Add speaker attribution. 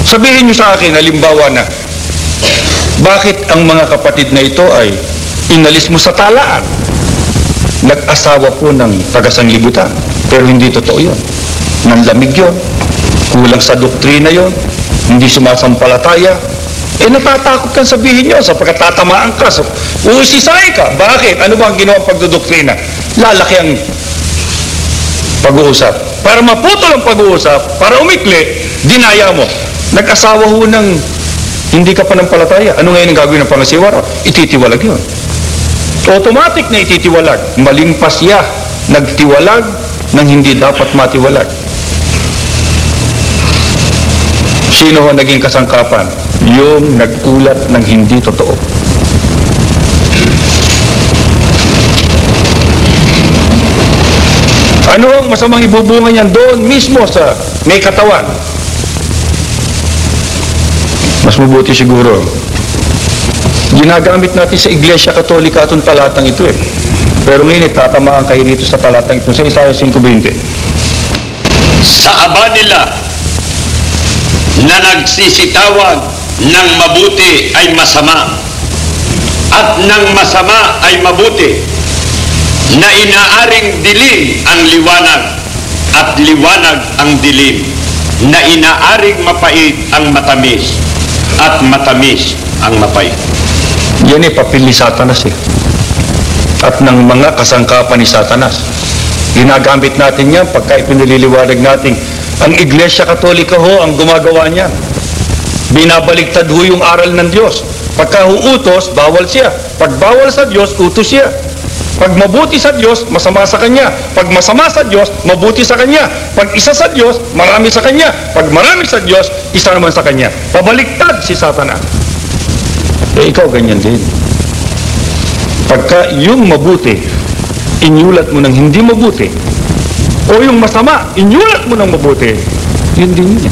Speaker 1: Sabihin niyo sa akin, halimbawa na, bakit ang mga kapatid na ito ay inalis mo sa talaan? Nag-asawa po ng taga-sanglibutan. Pero hindi totoo yun. Nanlamig yun. Kulang sa doktrina yun. Hindi sumasampalataya. Natatakot kang sabihin yun sapagkat tatamaan ka. Uusisay ka. Bakit? Ano ba ang ginawang pagdodoktrina? Lalaki ang pag-uusap. Para maputol ang pag-uusap, para umikli, dinaya mo. Nag-asawa ho ng hindi ka panampalataya. Ano ngayon ang gagawin ng pangasiwara? Ititiwalag yun. Automatic na ititiwalag. Maling pasya. Nagtiwalag ng hindi dapat matiwalag. Sino ho naging kasangkapan? Yung nagkulat ng hindi totoo. Ano ang masamang ibubunga niyan doon mismo sa may katawan? Mas mabuti siguro. Ginagamit natin sa Iglesia Katolika itong talatang ito eh. Pero ngayon tatamaan kayo dito sa talatang ito sa Isaiah 5:20.
Speaker 2: Sa aba nila na nagsisitawag ng mabuti ay masama at ng masama ay mabuti, na inaaring dilim ang liwanag at liwanag ang dilim, na inaaring mapait ang matamis at matamis ang mapait.
Speaker 1: Yan eh, papel ni Satanas eh. At ng mga kasangkapan ni Satanas. Ginagamit natin yan pagka ipinililiwanag natin. Ang Iglesia Katolika ho ang gumagawa niyan. Binabaliktad ho yung aral ng Diyos. Pagka utos, bawal siya. Pag bawal sa Diyos, utos siya. Pag mabuti sa Diyos, masama sa Kanya. Pag masama sa Diyos, mabuti sa Kanya. Pag isa sa Diyos, marami sa Kanya. Pag marami sa Diyos, isa naman sa Kanya. Pabaliktad si Satanas. Ikaw ganyan din. Pagka yung mabuti, inyulat mo ng hindi mabuti, o yung masama, inyulat mo ng mabuti, yun din yun.